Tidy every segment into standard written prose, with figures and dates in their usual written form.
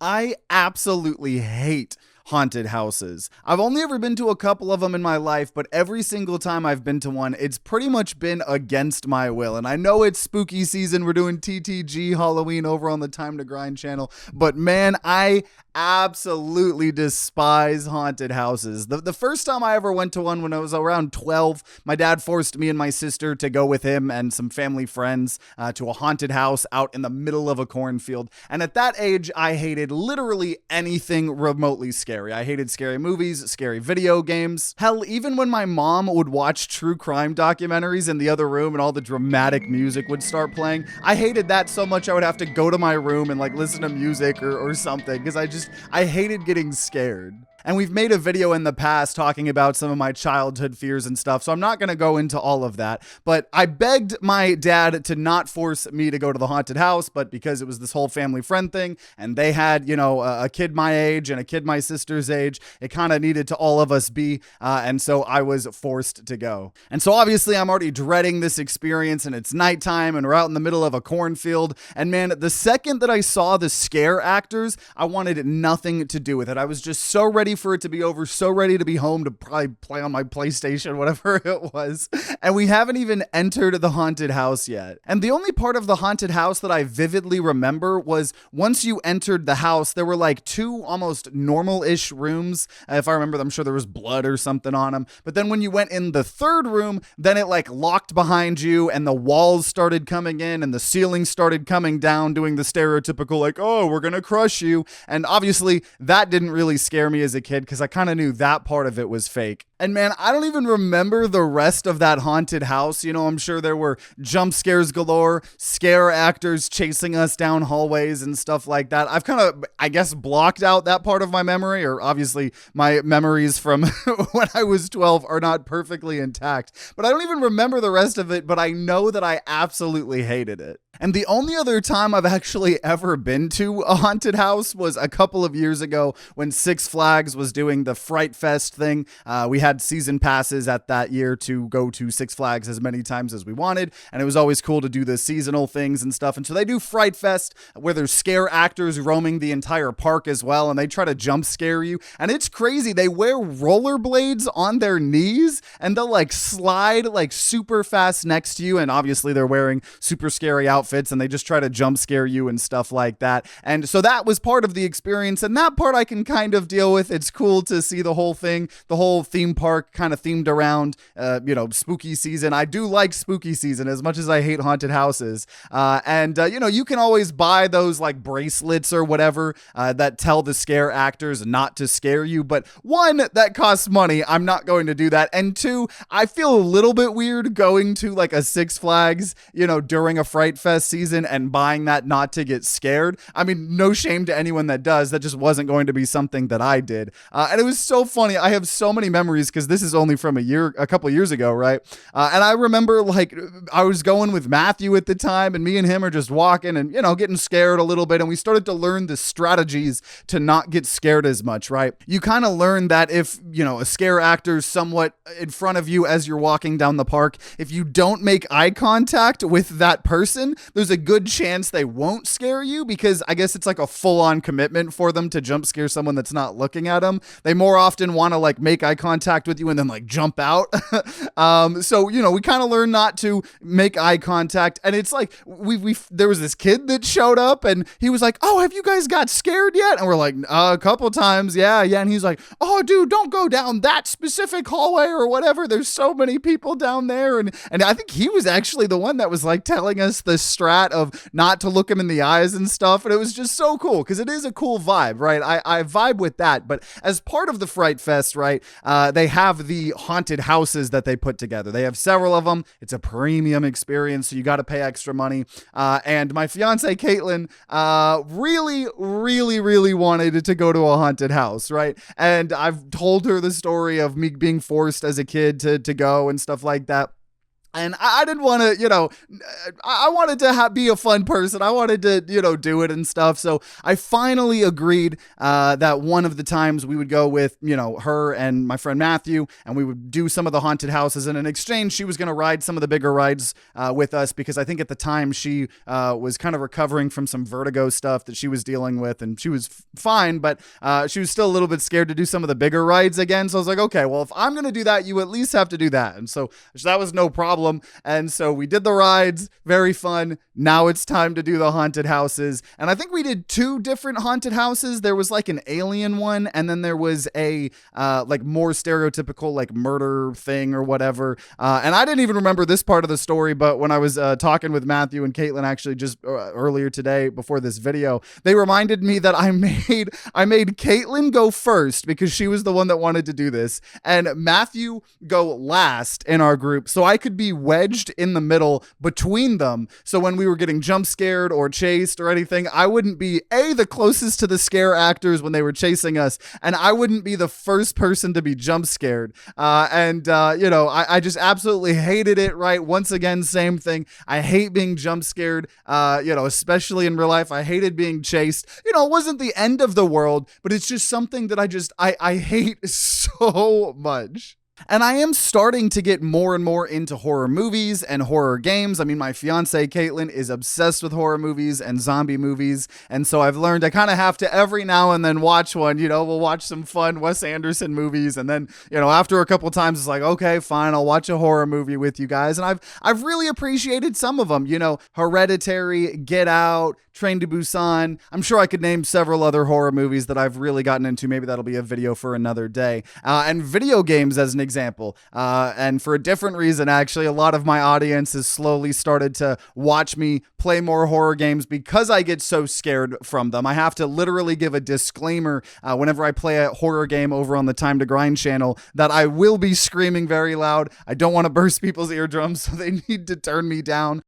I absolutely hate haunted houses. I've only ever been to a couple of them in my life, but every single time I've been to one, it's pretty much been against my will. And I know it's spooky season. We're doing TTG Halloween over on the Time to Grind channel, but man, I absolutely despise haunted houses. The first time I ever went to one when I was around 12, my dad forced me and my sister to go with him and some family friends to a haunted house out in the middle of a cornfield. And at that age, I hated literally anything remotely scary. I hated scary movies, scary video games. Hell, even when my mom would watch true crime documentaries in the other room and all the dramatic music would start playing, I hated that so much I would have to go to my room and like listen to music or something because I hated getting scared. And we've made a video in the past talking about some of my childhood fears and stuff, so I'm not going to go into all of that. But I begged my dad to not force me to go to the haunted house, but because it was this whole family friend thing, and they had, a kid my age and a kid my sister's age, it kind of needed to all of us be, and so I was forced to go. And so obviously I'm already dreading this experience, and it's nighttime, and we're out in the middle of a cornfield, and man, the second that I saw the scare actors, I wanted nothing to do with it. I was just so ready for it to be over, so ready to be home to probably play on my PlayStation, whatever it was. And we haven't even entered the haunted house yet. And the only part of the haunted house that I vividly remember was once you entered the house, there were like two almost normal-ish rooms. If I remember, I'm sure there was blood or something on them. But then when you went in the third room, then it like locked behind you and the walls started coming in and the ceiling started coming down, doing the stereotypical like, oh, we're gonna crush you. And obviously that didn't really scare me as a kid because I kind of knew that part of it was fake. And man, I don't even remember the rest of that haunted house. I'm sure there were jump scares galore, scare actors chasing us down hallways and stuff like that. I've kind of, I guess, blocked out that part of my memory, or obviously my memories from when I was 12 are not perfectly intact. But I don't even remember the rest of it, but I know that I absolutely hated it. And the only other time I've actually ever been to a haunted house was a couple of years ago when Six Flags was doing the Fright Fest thing. We had season passes at that year to go to Six Flags as many times as we wanted, and it was always cool to do the seasonal things and stuff. And so they do Fright Fest where there's scare actors roaming the entire park as well, and they try to jump scare you. And it's crazy. They wear rollerblades on their knees, and they'll like slide like super fast next to you, and obviously they're wearing super scary outfits, and they just try to jump scare you and stuff like that. And so that was part of the experience, and that part I can kind of deal with. It's cool to see the whole thing, the whole theme park kind of themed around, spooky season. I do like spooky season as much as I hate haunted houses. You can always buy those like bracelets or whatever that tell the scare actors not to scare you. But one, that costs money. I'm not going to do that. And two, I feel a little bit weird going to like a Six Flags, during a Fright Fest season and buying that not to get scared. I mean, no shame to anyone that does. That just wasn't going to be something that I did. And it was so funny. I have so many memories because this is only from a couple of years ago, right? And I remember like I was going with Matthew at the time, and me and him are just walking and, getting scared a little bit. And we started to learn the strategies to not get scared as much, right? You kind of learn that if, a scare actor's somewhat in front of you as you're walking down the park, if you don't make eye contact with that person, there's a good chance they won't scare you, because I guess it's like a full-on commitment for them to jump scare someone that's not looking at them. They more often want to like make eye contact with you and then like jump out. So we kind of learned not to make eye contact, and it's like there was this kid that showed up and he was like, oh, have you guys got scared yet? And we're like, a couple times, yeah. And he's like, oh dude, don't go down that specific hallway or whatever, there's so many people down there. And I think he was actually the one that was like telling us the strat of not to look him in the eyes and stuff. And it was just so cool because it is a cool vibe, right? I vibe with that. But as part of the Fright Fest, right, they have the haunted houses that they put together. They have several of them. It's a premium experience, so you got to pay extra money. And my fiance Caitlin really, really, really wanted to go to a haunted house, right? And I've told her the story of me being forced as a kid to go and stuff like that. And I didn't want to, I wanted to be a fun person. I wanted to, do it and stuff. So I finally agreed that one of the times we would go with, her and my friend Matthew, and we would do some of the haunted houses. And in exchange, she was going to ride some of the bigger rides with us, because I think at the time she was kind of recovering from some vertigo stuff that she was dealing with, and she was fine, but she was still a little bit scared to do some of the bigger rides again. So I was like, okay, well, if I'm going to do that, you at least have to do that. And so that was no problem. And so we did the rides, very fun. Now it's time to do the haunted houses. And I think we did 2 different haunted houses. There was like an alien one, and then there was a like more stereotypical like murder thing or whatever. And I didn't even remember this part of the story, but when I was talking with Matthew and Caitlin actually just earlier today before this video, they reminded me that I made Caitlin go first because she was the one that wanted to do this, and Matthew go last in our group, so I could be wedged in the middle between them. So when we were getting jump scared or chased or anything, I wouldn't be the closest to the scare actors when they were chasing us, and I wouldn't be the first person to be jump scared. I just absolutely hated it. Right? Once again, same thing. I hate being jump scared. Especially in real life, I hated being chased. It wasn't the end of the world, but it's just something that I hate so much. And I am starting to get more and more into horror movies and horror games. I mean, my fiance, Caitlin, is obsessed with horror movies and zombie movies. And so I've learned I kind of have to every now and then watch one. We'll watch some fun Wes Anderson movies. And then, after a couple times, it's like, okay, fine, I'll watch a horror movie with you guys. And I've really appreciated some of them, Hereditary, Get Out, Train to Busan. I'm sure I could name several other horror movies that I've really gotten into. Maybe that'll be a video for another day. And video games as an example. And for a different reason, actually, a lot of my audience has slowly started to watch me play more horror games because I get so scared from them. I have to literally give a disclaimer whenever I play a horror game over on the Time to Grind channel that I will be screaming very loud. I don't want to burst people's eardrums, so they need to turn me down.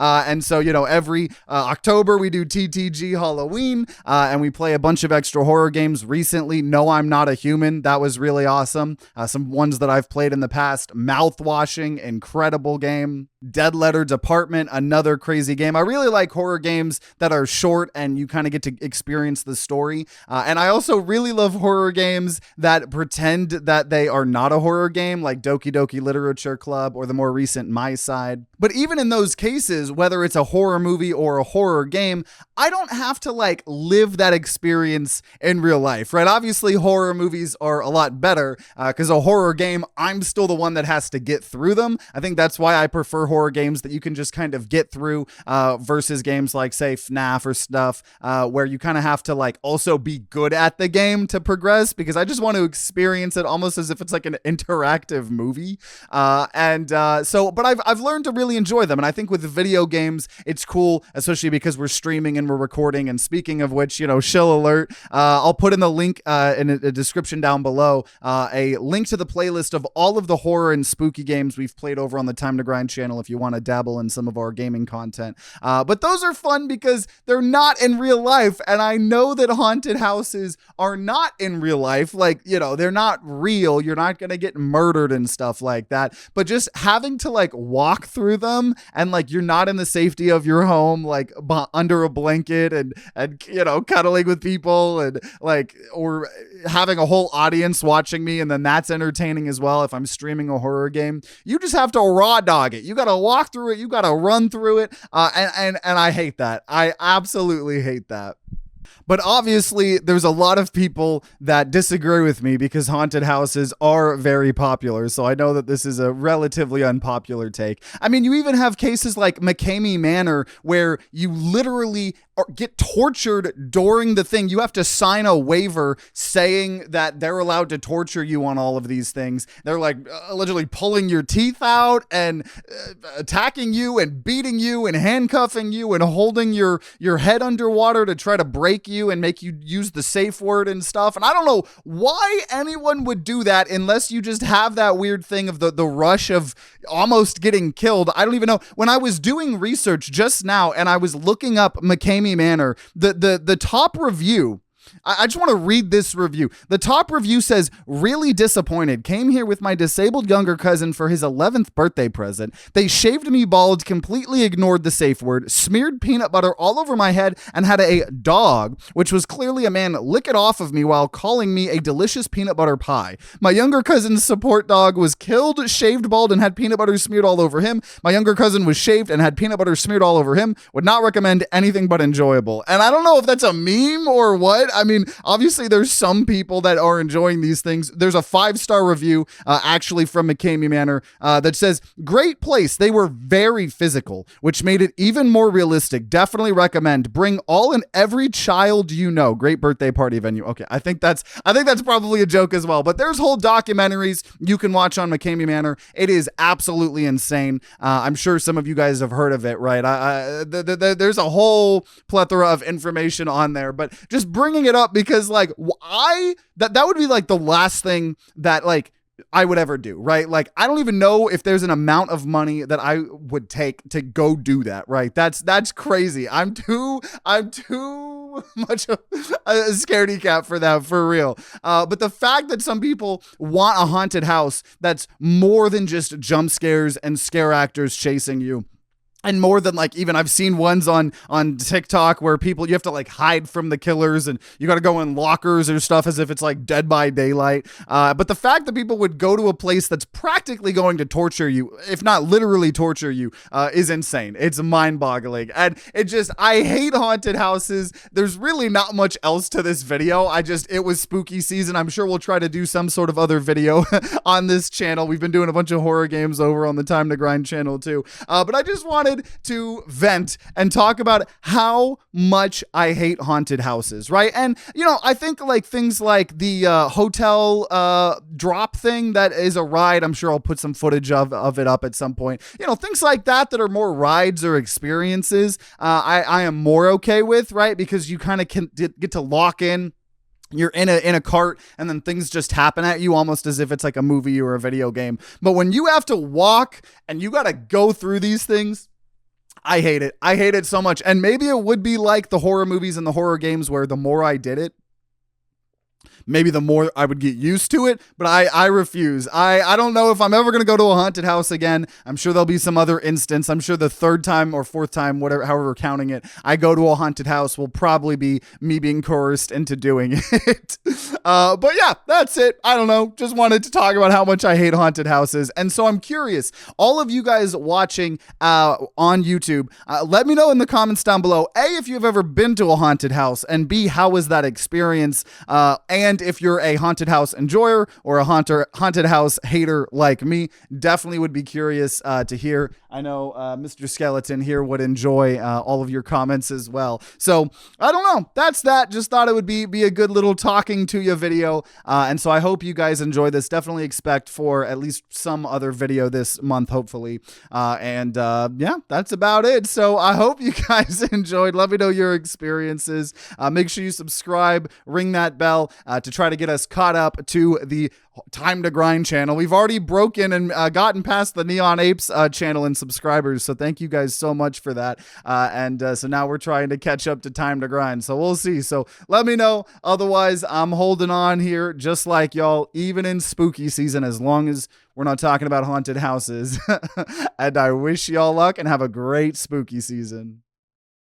And so, every October we do TTG Halloween, and we play a bunch of extra horror games. Recently, No, I'm Not a Human. That was really awesome. Some ones that I've played in the past. Mouthwashing, incredible game. Dead Letter Department, another crazy game. I really like horror games that are short and you kind of get to experience the story. And I also really love horror games that pretend that they are not a horror game, like Doki Doki Literature Club or the more recent My Side. But even in those cases, whether it's a horror movie or a horror game, I don't have to live that experience in real life, right? Obviously, horror movies are a lot better because a horror game, I'm still the one that has to get through them. I think that's why I prefer horror games that you can just kind of get through versus games like, say, FNAF or stuff where you kind of have to also be good at the game to progress, because I just want to experience it almost as if it's like an interactive movie. But I've learned to really enjoy them. And I think with video games, it's cool, especially because we're streaming and we're recording. And speaking of which, shill alert, I'll put in the link in a description down below, a link to the playlist of all of the horror and spooky games we've played over on the Time to Grind channel if you want to dabble in some of our gaming content. But those are fun because they're not in real life. And I know that haunted houses are not in real life. They're not real. You're not going to get murdered and stuff like that. But just having to walk through them and you're not in the safety of your home, under a blanket and cuddling with people and or having a whole audience watching me, and then that's entertaining as well if I'm streaming a horror game. You just have to raw dog it. You got to walk through it. You got to run through it. And I hate that. I absolutely hate that. But obviously, there's a lot of people that disagree with me because haunted houses are very popular. So I know that this is a relatively unpopular take. I mean, you even have cases like McCamey Manor where you literally get tortured during the thing. You have to sign a waiver saying that they're allowed to torture you on all of these things. They're allegedly pulling your teeth out and attacking you and beating you and handcuffing you and holding your head underwater to try to break break you and make you use the safe word and stuff. And I don't know why anyone would do that unless you just have that weird thing of the rush of almost getting killed. I don't even know. When I was doing research just now and I was looking up McCamey Manor, the top review, I just want to read this review. The top review says, really disappointed. Came here with my disabled younger cousin for his 11th birthday present. They shaved me bald, completely ignored the safe word, smeared peanut butter all over my head, and had a dog, which was clearly a man, lick it off of me while calling me a delicious peanut butter pie. My younger cousin's support dog was killed, shaved bald, and had peanut butter smeared all over him. My younger cousin was shaved and had peanut butter smeared all over him. Would not recommend anything but enjoyable. And I don't know if that's a meme or what. I mean, obviously there's some people that are enjoying these things. There's a 5-star review actually from McCamey Manor that says, great place. They were very physical, which made it even more realistic. Definitely recommend. Bring all and every child you know. Great birthday party venue. Okay, I think that's probably a joke as well. But there's whole documentaries you can watch on McCamey Manor. It is absolutely insane. I'm sure some of you guys have heard of it, right? There's a whole plethora of information on there, but just bringing it up because like that would be like the last thing that like I would ever do, right? Like, I don't even know if there's an amount of money that I would take to go do that, right? That's crazy. I'm too much of a scaredy cat for that, for real. But the fact that some people want a haunted house that's more than just jump scares and scare actors chasing you, and more than like, even I've seen ones on TikTok where you have to like hide from the killers and you got to go in lockers or stuff as if it's like Dead by Daylight. But the fact that people would go to a place that's practically going to torture you, if not literally torture you, is insane. It's mind boggling. And I hate haunted houses. There's really not much else to this video. It was spooky season. I'm sure we'll try to do some sort of other video on this channel. We've been doing a bunch of horror games over on the Time to Grind channel too. But I just wanted to vent and talk about how much I hate haunted houses, right? And, you know, I think like things like the hotel drop thing that is a ride. I'm sure I'll put some footage of it up at some point. You know, things like that are more rides or experiences, I am more okay with, right? Because you kind of can get to lock in. You're in a cart and then things just happen at you almost as if it's like a movie or a video game. But when you have to walk and you got to go through these things, I hate it. I hate it so much. And maybe it would be like the horror movies and the horror games where the more I did it, maybe the more I would get used to it, but I refuse. I don't know if I'm ever going to go to a haunted house again. I'm sure there'll be some other instance. I'm sure the third time or fourth time, however we're counting it, I go to a haunted house will probably be me being coerced into doing it. But yeah, that's it. I don't know. Just wanted to talk about how much I hate haunted houses. And so I'm curious, all of you guys watching on YouTube, let me know in the comments down below, A, if you've ever been to a haunted house, and B, how was that experience? And if you're a haunted house enjoyer or a haunted house hater like me, definitely would be curious to hear. I know Mr. Skeleton here would enjoy all of your comments as well. So I don't know. That's that. Just thought it would be a good little talking to you video. And so I hope you guys enjoy this. Definitely expect for at least some other video this month, hopefully. Yeah, that's about it. So I hope you guys enjoyed. Let me know your experiences. Make sure you subscribe, ring that bell to try to get us caught up to the Time to Grind channel. We've already broken and gotten past the Neon Apes channel in subscribers, so thank you guys so much for that. So now we're trying to catch up to Time to Grind, so we'll see. So let me know. Otherwise, I'm holding on here just like y'all, even in spooky season, as long as we're not talking about haunted houses. And I wish y'all luck and have a great spooky season.